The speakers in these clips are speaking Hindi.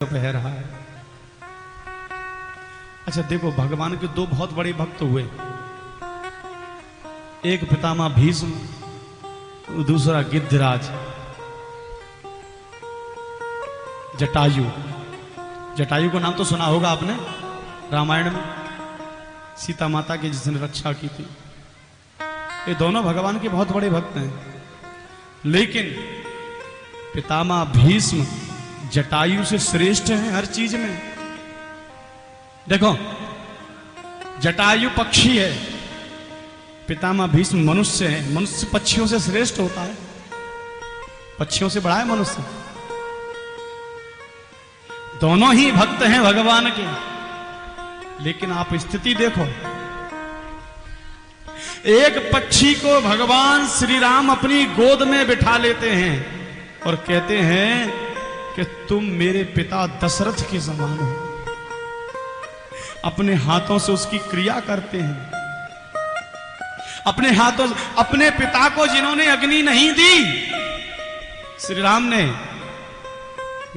बह रहा है। अच्छा देखो, भगवान के दो बहुत बड़े भक्त हुए, एक पितामह भीष्म, दूसरा गिद्धराज। जटायु, जटायु का नाम तो सुना होगा आपने, रामायण में सीता माता की जिसने रक्षा की थी। ये दोनों भगवान के बहुत बड़े भक्त हैं, लेकिन पितामह भीष्म जटायु से श्रेष्ठ है हर चीज में। देखो, जटायु पक्षी है, पितामह भीष्म मनुष्य है। मनुष्य पक्षियों से श्रेष्ठ होता है, पक्षियों से बड़ा है मनुष्य। दोनों ही भक्त हैं भगवान के, लेकिन आप स्थिति देखो, एक पक्षी को भगवान श्री राम अपनी गोद में बिठा लेते हैं और कहते हैं कि तुम मेरे पिता दशरथ के समान हो। अपने हाथों से उसकी क्रिया करते हैं, अपने हाथों से। अपने पिता को जिन्होंने अग्नि नहीं दी, श्री राम ने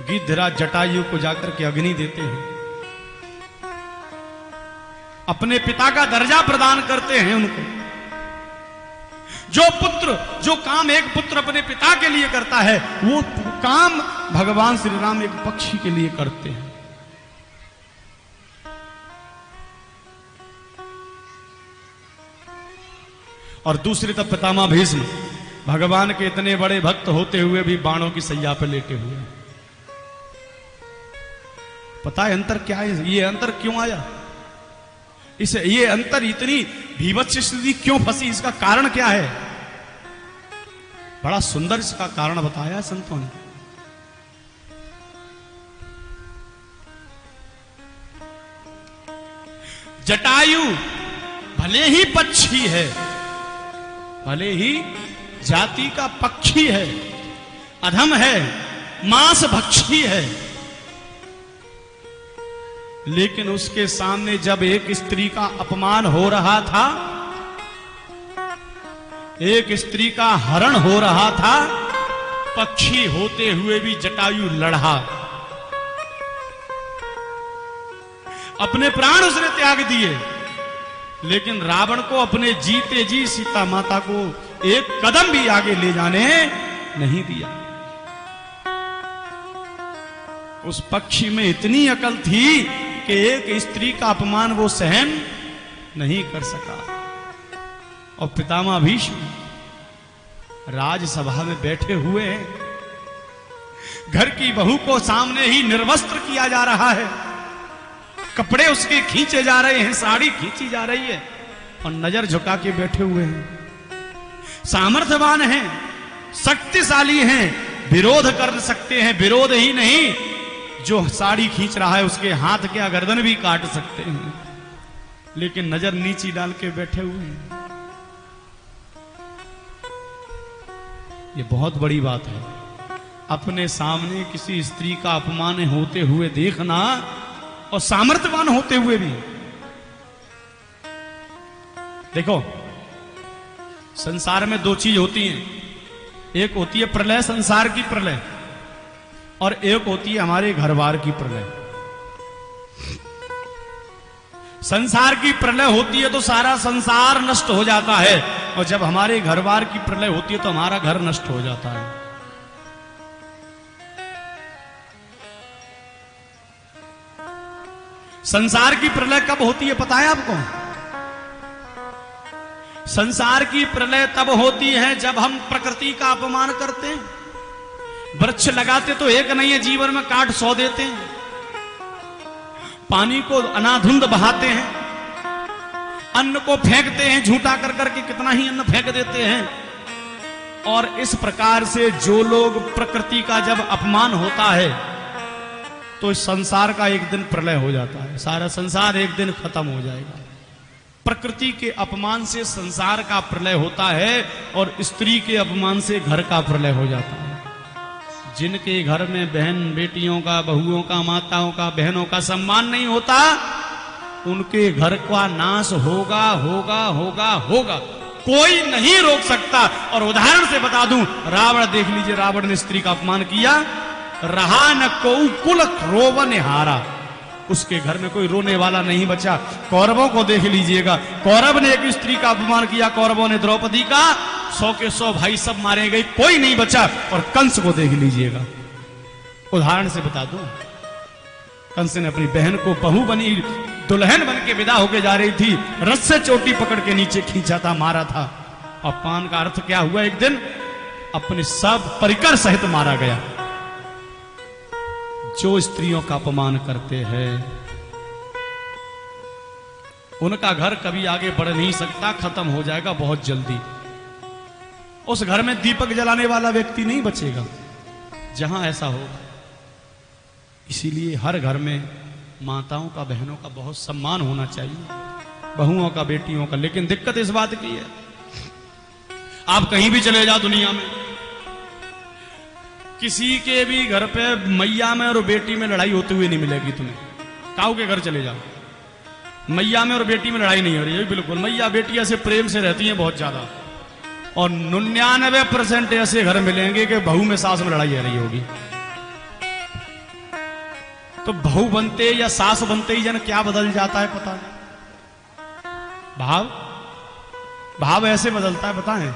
गिद्धराज जटायु को जाकर के अग्नि देते हैं, अपने पिता का दर्जा प्रदान करते हैं उनको। जो काम एक पुत्र अपने पिता के लिए करता है, वो काम भगवान श्री राम एक पक्षी के लिए करते हैं। और दूसरी तरफ पितामह भीष्म भगवान के इतने बड़े भक्त होते हुए भी बाणों की सैया पर लेटे हुए। पता है अंतर क्या है? ये अंतर क्यों आया? ये अंतर, इतनी भीभत्स स्थिति क्यों फंसी? इसका कारण क्या है? बड़ा सुंदर इसका कारण बताया संतों ने। जटायु भले ही पक्षी है, भले ही जाति का पक्षी है, अधम है, मांस भक्षी है, लेकिन उसके सामने जब एक स्त्री का अपमान हो रहा था, एक स्त्री का हरण हो रहा था, पक्षी होते हुए भी जटायु लड़ा। अपने प्राण उसने त्याग दिए, लेकिन रावण को अपने जीते जी सीता माता को एक कदम भी आगे ले जाने नहीं दिया। उस पक्षी में इतनी अकल थी कि एक स्त्री का अपमान वो सहन नहीं कर सका। और पितामह भीष्म राजसभा में बैठे हुए हैं, घर की बहू को सामने ही निर्वस्त्र किया जा रहा है, कपड़े उसके खींचे जा रहे हैं, साड़ी खींची जा रही है, और नजर झुका के बैठे हुए हैं। सामर्थ्यवान हैं, शक्तिशाली हैं, विरोध कर सकते हैं। विरोध ही नहीं, जो साड़ी खींच रहा है उसके हाथ क्या गर्दन भी काट सकते हैं, लेकिन नजर नीची डाल के बैठे हुए हैं। ये बहुत बड़ी बात है, अपने सामने किसी स्त्री का अपमान होते हुए देखना, और सामर्थ्यवान होते हुए भी। देखो, संसार में दो चीज होती हैं, एक होती है प्रलय, संसार की प्रलय, और एक होती है हमारे घरबार की प्रलय। संसार की प्रलय होती है तो सारा संसार नष्ट हो जाता है, और जब हमारे घरबार की प्रलय होती है तो हमारा घर नष्ट हो जाता है। संसार की प्रलय कब होती है पता है आपको? संसार की प्रलय तब होती है जब हम प्रकृति का अपमान करते हैं। वृक्ष लगाते तो एक नहीं है, जीवन में काट 100 देते हैं, पानी को अनाधुंध बहाते हैं, अन्न को फेंकते हैं, झूठा कर करके कितना ही अन्न फेंक देते हैं। और इस प्रकार से जो लोग, प्रकृति का जब अपमान होता है तो इस संसार का एक दिन प्रलय हो जाता है, सारा संसार एक दिन खत्म हो जाएगा। प्रकृति के अपमान से संसार का प्रलय होता है, और स्त्री के अपमान से घर का प्रलय हो जाता है। जिनके घर में बहन बेटियों का, बहुओं का, माताओं का, बहनों का सम्मान नहीं होता, उनके घर का नाश होगा होगा होगा होगा, कोई नहीं रोक सकता। और उदाहरण से बता दूं, रावण देख लीजिए, रावण ने स्त्री का अपमान किया, रहा न को कुल रोवन हारा, उसके घर में कोई रोने वाला नहीं बचा। कौरवों को देख लीजिएगा, कौरव ने एक स्त्री का अपमान किया, कौरवों ने द्रौपदी का, 100 के 100 भाई सब मारे गए, कोई नहीं बचा। और कंस को देख लीजिएगा, उदाहरण से बता दूं, कंस ने अपनी बहन को बहू बनी दुल्हन बन के विदा होके जा रही थी, रस से चोटी पकड़ के नीचे खींचा था, मारा था। अपमान का अर्थ क्या हुआ? एक दिन अपने सब परिकर सहित मारा गया। जो स्त्रियों का अपमान करते हैं उनका घर कभी आगे बढ़ नहीं सकता, खत्म हो जाएगा बहुत जल्दी। उस घर में दीपक जलाने वाला व्यक्ति नहीं बचेगा जहां ऐसा हो। इसीलिए हर घर में माताओं का, बहनों का बहुत सम्मान होना चाहिए, बहुओं का, बेटियों का। लेकिन दिक्कत इस बात की है, आप कहीं भी चले जाओ दुनिया में, किसी के भी घर पे मैया में और बेटी में लड़ाई होती हुई नहीं मिलेगी तुम्हें। काऊ के घर चले जाओ, मैया में और बेटी में लड़ाई नहीं हो रही है, बिल्कुल। मैया बेटी ऐसे प्रेम से रहती हैं बहुत ज्यादा, और 99% ऐसे घर मिलेंगे कि बहू में सास में लड़ाई हो रही होगी। तो बहू बनते या सास बनते ही जन क्या बदल जाता है पता नहीं। भाव ऐसे बदलता है, बताएं।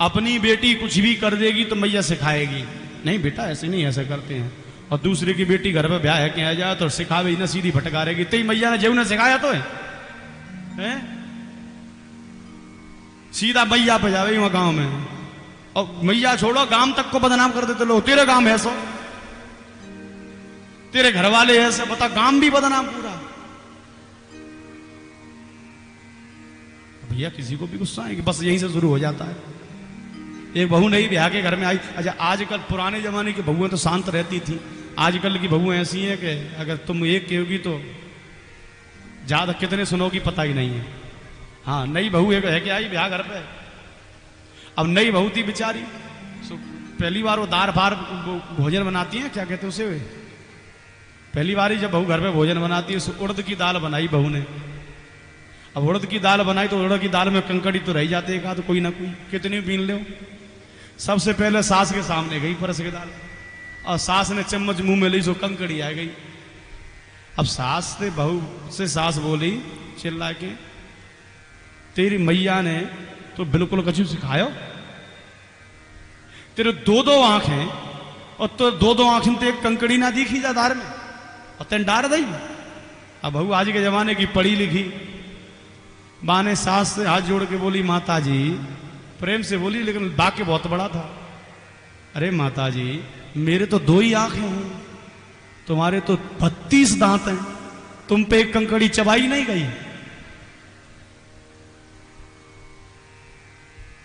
अपनी बेटी कुछ भी कर देगी तो मैया सिखाएगी, नहीं बेटा ऐसे नहीं, ऐसे करते हैं। और दूसरे की बेटी घर पे ब्याह है कि आ जाए तो सिखावे ना, सीधी भटका रहेगी। तेरी मैया ने जेऊ ने सिखाया तो है? सीधा मैया पे जावे वहां गांव में, और मैया छोड़ो गांव तक को बदनाम कर देते लोग। तेरे गांव ऐसा, तेरे घर वाले ऐसे, बता गांव भी बदनाम पूरा। भैया किसी को भी गुस्सा है कि बस यहीं से शुरू हो जाता है। एक बहू नई ब्याह के घर में आई। अच्छा, आजकल पुराने जमाने की बहुएं तो शांत रहती थी, आजकल की बहुएं ऐसी हैं कि अगर तुम एक कहोगी तो ज्यादा कितने सुनोगी पता ही नहीं है। हाँ, नई बहू एक है कि आई ब्याह घर पे। अब नई बहू थी बेचारी, पहली बार वो दार भार भोजन बनाती है, क्या कहते उसे, पहली बार ही जब बहू घर पे भोजन बनाती है, उड़द की दाल बनाई बहू ने। अब उड़द की दाल बनाई तो उड़द की दाल में कंकड़ी तो रह जाते का, तो कोई ना कोई कितनी बीन लो। सबसे पहले सास के सामने गई परस के दाल, और सास ने चम्मच मुंह में ली, सो कंकड़ी आ गई। अब सास से बहू से सास बोली चिल्ला के, तेरी मैया ने तो बिल्कुल कछु सिखायो, तेरे 2-2 आंखें, और तो 2-2 आंखें तो एक कंकड़ी ना दिखी जा दार में, और तेन डार दई। अब बहू आज के जमाने की पढ़ी लिखी, माँ ने सास से हाथ जोड़ के बोली, माता जी, प्रेम से बोली लेकिन बाकी बहुत बड़ा था, अरे माता जी मेरे तो 2 ही आंखें हैं, तुम्हारे तो 32 दांत हैं, तुम पे एक कंकड़ी चबाई नहीं गई।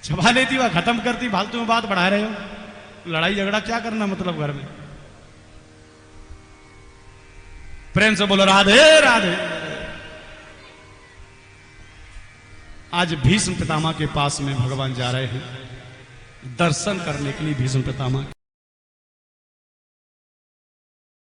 चबा लेती वह खत्म करती, फालतू में बात बढ़ा रहे हो, लड़ाई झगड़ा क्या करना मतलब घर में। प्रेम से बोलो राधे राधे। आज भीष्म पितामह के पास में भगवान जा रहे हैं दर्शन करने के लिए। भीष्म पितामह